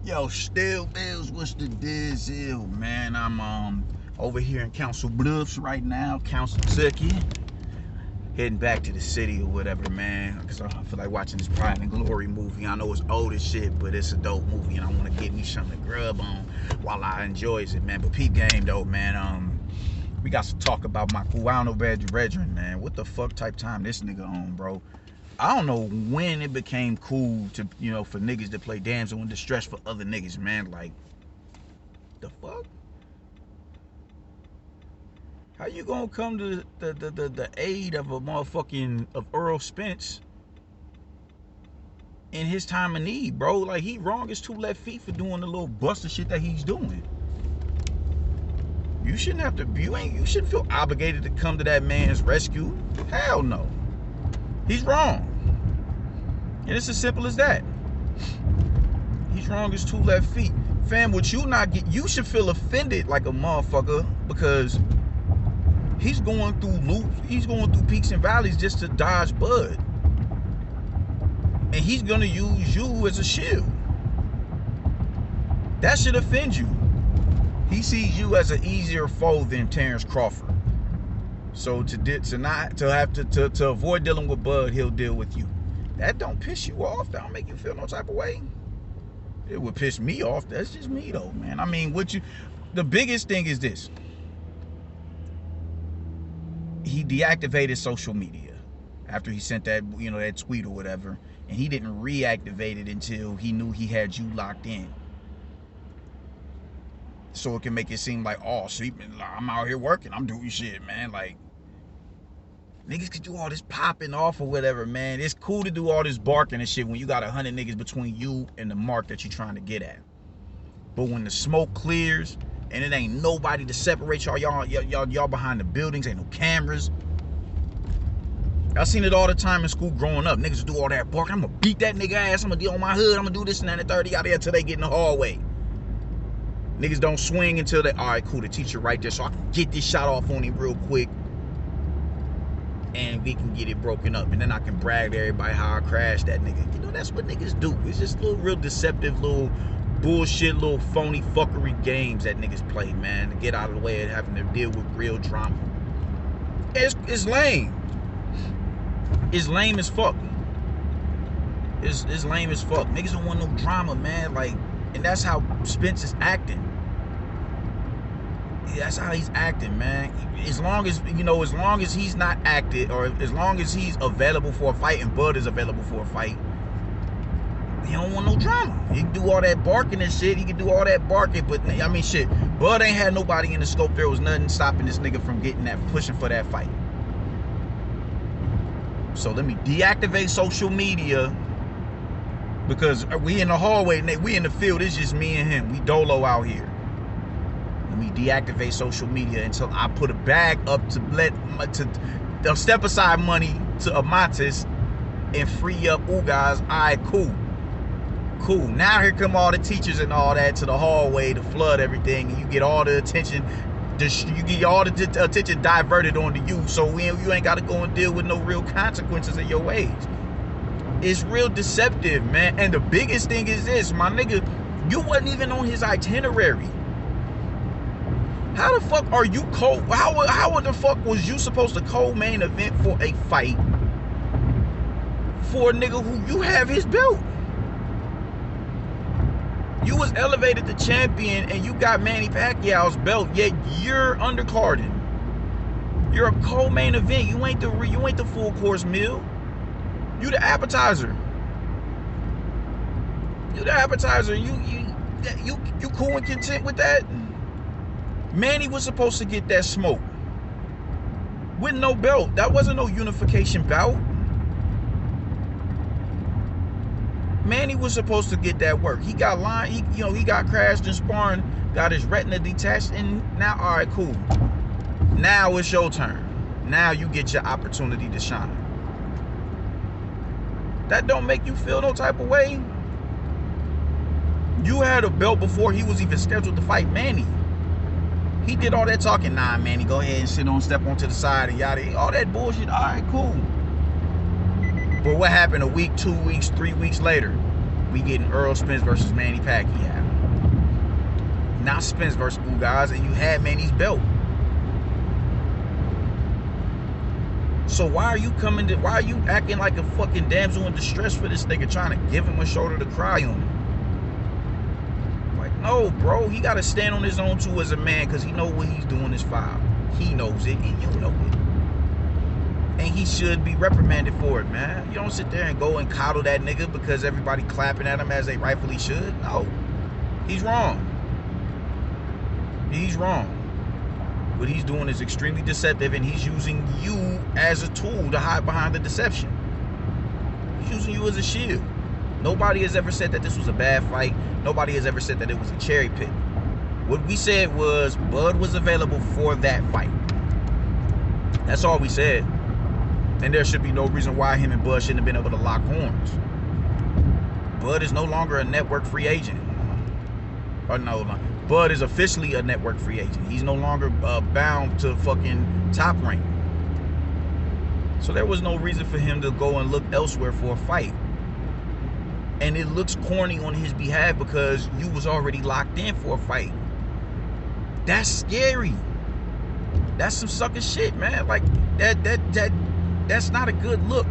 Yo, still Bills, what's the deal, man? I'm over here in Council Bluffs right now, Council Kentucky. Heading back to the city or whatever, man. Cause I feel like watching this Pride and Glory movie. I know it's old as shit, but it's a dope movie, and I want to get me something to grub on while I enjoys it, man. But peep game though, man. We got to talk about my cool. I don't know, brethren, man. What the fuck type time this nigga on, bro? I don't know when it became cool to, for niggas to play damsel in distress for other niggas, man. Like, the fuck? How you gonna come to the aid of a motherfucking of Earl Spence in his time of need, bro? Like, he wrong his two left feet for doing the little buster shit that he's doing. You shouldn't have to. You shouldn't feel obligated to come to that man's rescue. Hell no. He's wrong. And it's as simple as that. He's wrong his two left feet. Fam, what you not get, you should feel offended like a motherfucker because he's going through loops, he's going through peaks and valleys just to dodge Bud. And he's gonna use you as a shield. That should offend you. He sees you as an easier foe than Terrence Crawford. So to avoid dealing with Bud, he'll deal with you. That don't piss you off. That don't make you feel no type of way. It would piss me off. That's just me though, man. I mean, the biggest thing is this. He deactivated social media after he sent that, that tweet or whatever, and he didn't reactivate it until he knew he had you locked in. So it can make it seem like, oh, see, I'm out here working, I'm doing shit, man. Like, niggas could do all this popping off or whatever, man. It's cool to do all this barking and shit when you got 100 niggas between you and the mark that you're trying to get at. But when the smoke clears and it ain't nobody to separate y'all behind the buildings, ain't no cameras. I seen it all the time in school growing up. Niggas do all that barking. I'm gonna beat that nigga ass. I'm gonna be on my hood. I'm gonna do this and that and 30 out there until they get in the hallway. Niggas don't swing until they, all right, cool, the teacher right there, so I can get this shot off on him real quick and we can get it broken up. And then I can brag to everybody how I crashed that nigga. That's what niggas do. It's just little real deceptive, little bullshit, little phony fuckery games that niggas play, man, to get out of the way of having to deal with real drama. It's lame. It's lame as fuck. It's lame as fuck. Niggas don't want no drama, man. Like, and that's how Spence is acting. That's how he's acting, man. As long as he's not acted, or as long as he's available for a fight and Bud is available for a fight, he don't want no drama. He can do all that barking and shit. He can do all that barking, but I mean, shit. Bud ain't had nobody in the scope. There was nothing stopping this nigga from pushing for that fight. So let me deactivate social media because we in the hallway, we in the field. It's just me and him. We dolo out here. Let me deactivate social media until I put a bag up to step aside money to Amatis and free up Ugas. All right, cool. Cool. Now here come all the teachers and all that to the hallway to flood everything, and you get all the attention. You get all the attention diverted onto you, so you ain't got to go and deal with no real consequences of your ways. It's real deceptive, man. And the biggest thing is this, my nigga, you wasn't even on his itinerary. How the fuck are you how the fuck was you supposed to co-main event for a fight for a nigga who you have his belt? You was elevated to champion and you got Manny Pacquiao's belt, yet you're undercarding. You're a co-main event. You ain't the full course meal. You the appetizer. You the appetizer. You cool and content with that? Manny was supposed to get that smoke with no belt. That wasn't no unification bout. Manny was supposed to get that work. He got he got crashed in sparring, got his retina detached, and now, all right, cool. Now it's your turn. Now you get your opportunity to shine. That don't make you feel no type of way. You had a belt before he was even scheduled to fight Manny. He did all that talking. Nah, Manny, go ahead and step onto the side and yada, all that bullshit. All right, cool. But what happened a week, 2 weeks, 3 weeks later? we getting Earl Spence versus Manny Pacquiao. Not Spence versus Ugas, and you had Manny's belt. So why are you acting like a fucking damsel in distress for this nigga, trying to give him a shoulder to cry on? Like, no, bro, he gotta stand on his own too as a man, because he know what he's doing is foul. He knows it, and you know it. And he should be reprimanded for it, man. You don't sit there and go and coddle that nigga because everybody clapping at him as they rightfully should. No, he's wrong. He's wrong. What he's doing is extremely deceptive, and he's using you as a tool to hide behind the deception. He's using you as a shield. Nobody has ever said that this was a bad fight. Nobody has ever said that it was a cherry pick. What we said was Bud was available for that fight. That's all we said. And there should be no reason why him and Bud shouldn't have been able to lock horns. Bud is no longer a network free agent. Or no, Bud is officially a network free agent. He's no longer bound to fucking Top Rank. So there was no reason for him to go and look elsewhere for a fight. And it looks corny on his behalf because you was already locked in for a fight. That's scary. That's some sucker shit, man. Like that's not a good look.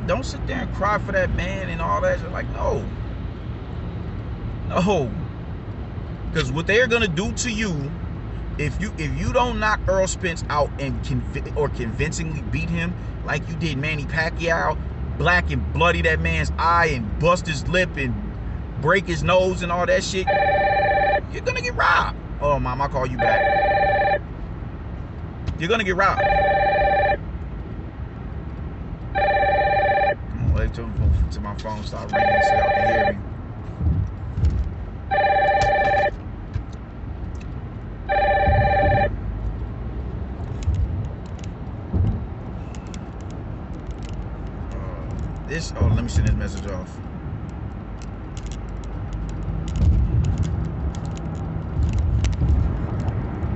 Don't sit there and cry for that man and all that. You're like, no. No. Because what they're gonna do to you, if you don't knock Earl Spence out and convincingly beat him like you did Manny Pacquiao, black and bloody that man's eye and bust his lip and break his nose and all that shit, you're gonna get robbed. Oh, Mom, I'll call you back. You're gonna get robbed. I'm gonna wait till my phone start ringing so y'all can hear me. Let me send this message off.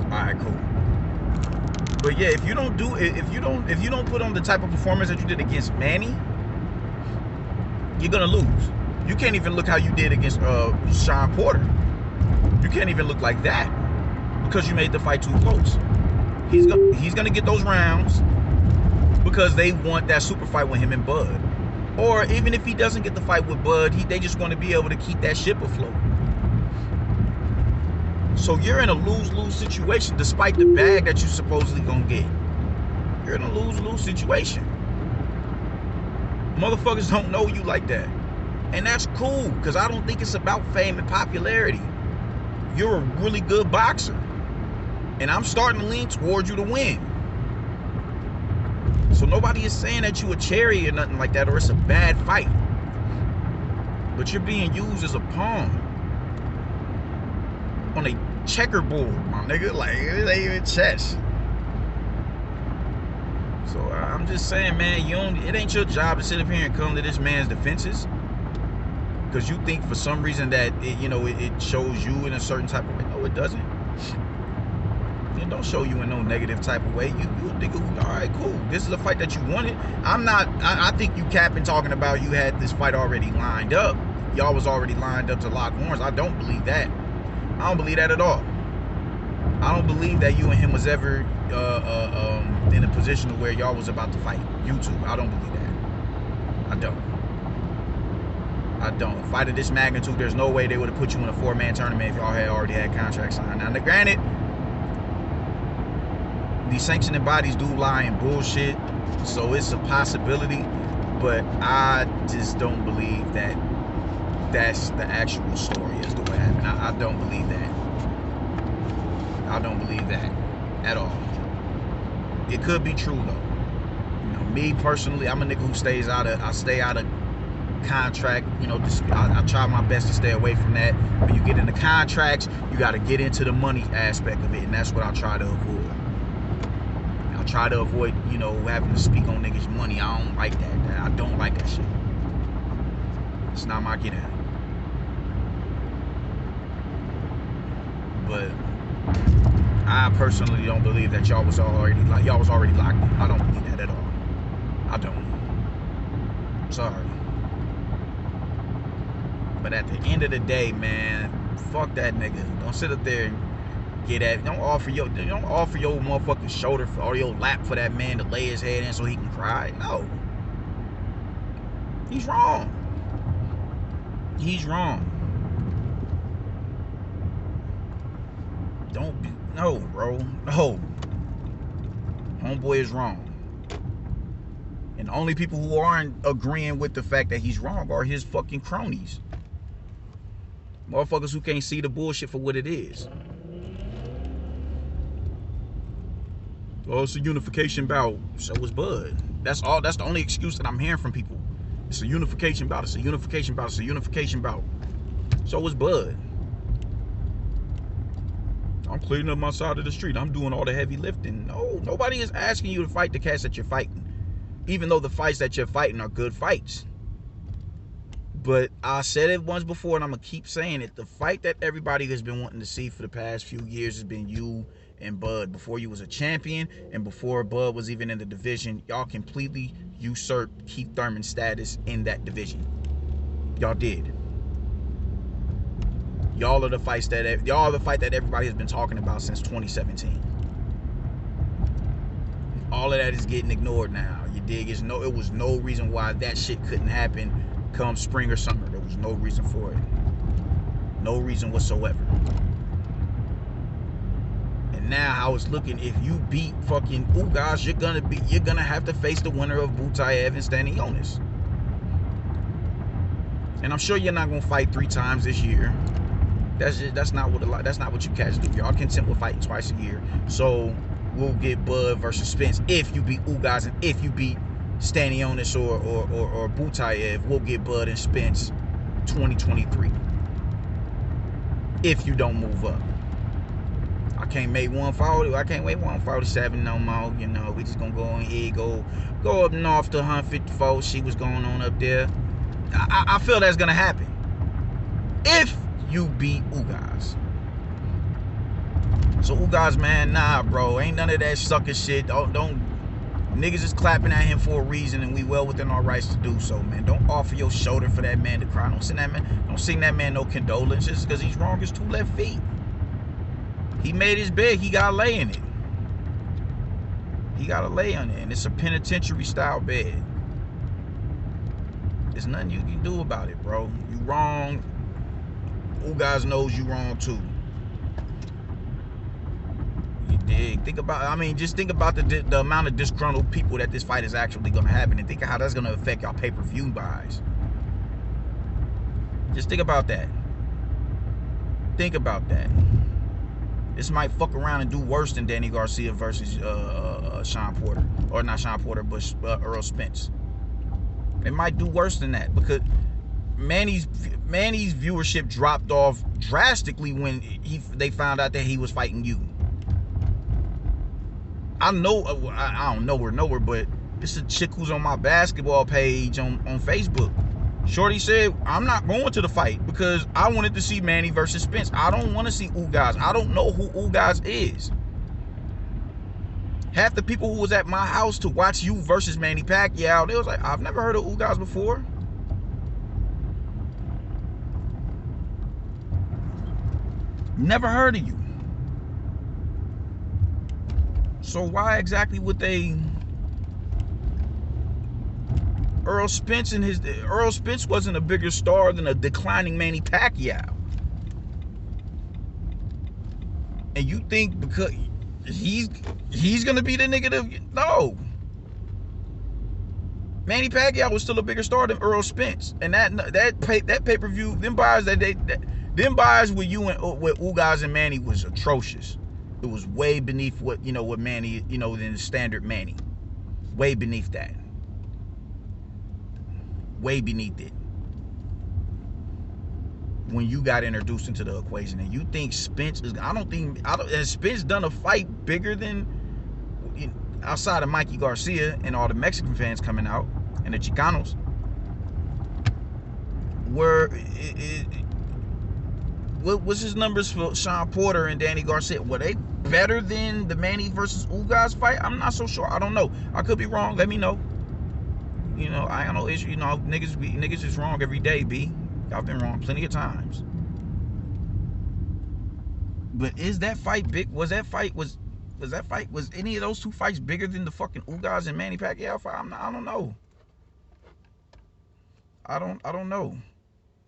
Alright, cool. But yeah, if you don't put on the type of performance that you did against Manny, you're gonna lose. You can't even look how you did against Sean Porter. You can't even look like that because you made the fight too close. He's gonna get those rounds because they want that super fight with him and Bud. Or even if he doesn't get the fight with Bud, they just want to be able to keep that ship afloat. So you're in a lose-lose situation despite the bag that you supposedly gonna get. You're in a lose-lose situation. Motherfuckers don't know you like that. And that's cool, because I don't think it's about fame and popularity. You're a really good boxer. And I'm starting to lean towards you to win. So nobody is saying that you a cherry or nothing like that, or it's a bad fight. But you're being used as a pawn on a checkerboard, my nigga. Like, it ain't even chess. So I'm just saying, man, it ain't your job to sit up here and come to this man's defenses because you think for some reason that it shows you in a certain type of way. No, it doesn't. It don't show you in no negative type of way. You think, all right, cool. This is a fight that you wanted. I think you capping talking about you had this fight already lined up. Y'all was already lined up to lock horns. I don't believe that. I don't believe that at all. I don't believe that you and him was ever in a position where y'all was about to fight. You two. I don't believe that. I don't. A fight of this magnitude, there's no way they would have put you in a 4-man tournament if y'all had already had contracts signed. Now, granted, these sanctioning bodies do lie in bullshit, so it's a possibility, but I just don't believe that that's the actual story as to what happened. I don't believe that. I don't believe that at all. It could be true though. Me personally, I'm a nigga who stay out of contract. I try my best to stay away from that. When you get into contracts, you got to get into the money aspect of it, and that's what I try to avoid. I try to avoid, having to speak on niggas' money. I don't like that. I don't like that shit. It's not my get out. But I personally don't believe that y'all was already locked in. I don't believe that at all. I don't. Sorry. But at the end of the day, man, fuck that nigga. Don't sit up there and get at. Don't offer your motherfucking shoulder or your lap for that man to lay his head in so he can cry. No. He's wrong. He's wrong. Don't be, no, bro. No. Homeboy is wrong. And the only people who aren't agreeing with the fact that he's wrong are his fucking cronies. Motherfuckers who can't see the bullshit for what it is. Oh, it's a unification bout. So was Bud. That's all. That's the only excuse that I'm hearing from people. It's a unification bout. It's a unification bout. It's a unification bout. So was Bud. I'm cleaning up my side of the street. I'm doing all the heavy lifting. No, nobody is asking you to fight the cats that you're fighting. Even though the fights that you're fighting are good fights. But I said it once before and I'm going to keep saying it. The fight that everybody has been wanting to see for the past few years has been you and Bud. Before you was a champion and before Bud was even in the division, y'all completely usurped Keith Thurman's status in that division. Y'all did. Y'all are the fight that everybody has been talking about since 2017. All of that is getting ignored now. You dig? It was no reason why that shit couldn't happen come spring or summer. There was no reason for it. No reason whatsoever. And now how it's looking, if you beat fucking Ugas, you're gonna have to face the winner of Butayev and Stanionis. And I'm sure you're not gonna fight 3 times this year. That's not what you cats do. Y'all content with fighting twice a year. So we'll get Bud versus Spence if you beat Ugas, and if you beat Stanionis or Butayev, we'll get Bud and Spence 2023. If you don't move up. I can't wait 147 no more. You know, we just gonna go on here, go up north to 154, see what's going on up there. I feel that's gonna happen. If you beat Ugas. So Ugas, man, nah, bro. Ain't none of that sucker shit. Don't niggas is clapping at him for a reason, and we well within our rights to do so, man. Don't offer your shoulder for that man to cry. Don't sing that man no condolences because he's wrong his 2 left feet. He made his bed, he gotta lay in it. He gotta lay on it, and it's a penitentiary style bed. There's nothing you can do about it, bro. You wrong. Ugas knows you wrong too. You dig? Just think about the amount of disgruntled people that this fight is actually gonna happen, and think of how that's gonna affect your pay-per-view buys. Just think about that. Think about that. This might fuck around and do worse than Danny Garcia versus Sean Porter. Or not Sean Porter, but Earl Spence. It might do worse than that because Manny's viewership dropped off drastically when they found out that he was fighting you. I don't know her, but it's a chick who's on my basketball page on Facebook. Shorty said, I'm not going to the fight because I wanted to see Manny versus Spence. I don't want to see Ugas. I don't know who Ugas is. Half the people who was at my house to watch you versus Manny Pacquiao, they was like, I've never heard of Ugas before. Never heard of you. So why exactly would they... Earl Spence wasn't a bigger star than a declining Manny Pacquiao. And you think because he's gonna be the nigga to... No. Manny Pacquiao was still a bigger star than Earl Spence. And that pay-per-view, them buys with you and with Ugas and Manny was atrocious. It was way beneath what Manny, than the standard Manny. Way beneath that. Way beneath it. When you got introduced into the equation, and you think Spence is, has Spence done a fight bigger than, outside of Mikey Garcia and all the Mexican fans coming out and the Chicanos, what was his numbers for Sean Porter and Danny Garcia? Were they better than the Manny versus Ugas fight? I'm not so sure. I don't know. I could be wrong. Let me know. You know, I got no issue. You know, niggas is wrong every day, B. Y'all been wrong plenty of times. But is that fight big? Was any of those two fights bigger than the fucking Ugas and Manny Pacquiao fight? I don't know. I don't know.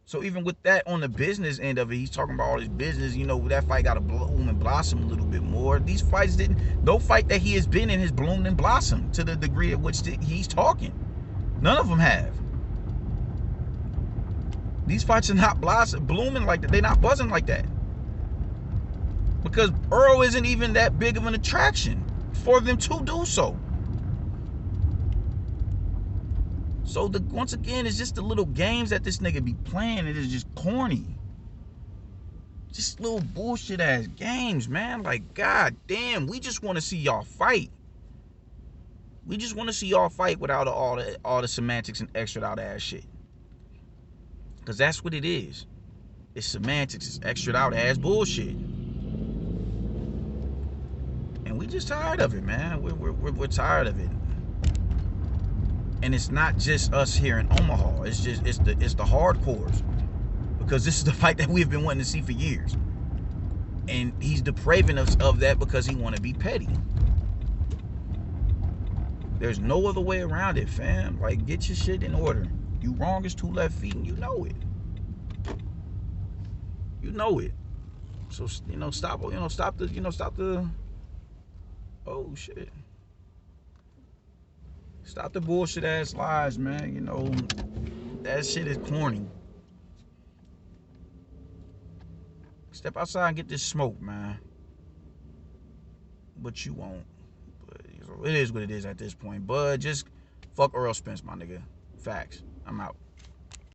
So even with that on the business end of it, he's talking about all his business. You know, that fight got to bloom and blossom a little bit more. These fights didn't. No fight that he has been in has bloomed and blossomed to the degree at which he's talking. None of them have. These fights are not blooming like that. They're not buzzing like that. Because Earl isn't even that big of an attraction for them to do so. So once again, it's just the little games that this nigga be playing. It is just corny. Just little bullshit ass games, man. Like, god damn, we just want to see y'all fight. We just want to see y'all fight without all the semantics and extra out ass shit. Because that's what it is. It's semantics. It's extra out ass bullshit. And we just tired of it, man. We're tired of it. And it's not just us here in Omaha. It's the hardcores. Because this is the fight that we've been wanting to see for years. And he's depraving us of that because he want to be petty. There's no other way around it, fam. Like, get your shit in order. You wrong as 2 left feet, and you know it. You know it. So, stop the oh shit. Stop the bullshit ass lies, man. You know, that shit is corny. Step outside and get this smoke, man. But you won't. But it is what it is at this point. But just fuck Earl Spence, my nigga. Facts. I'm out.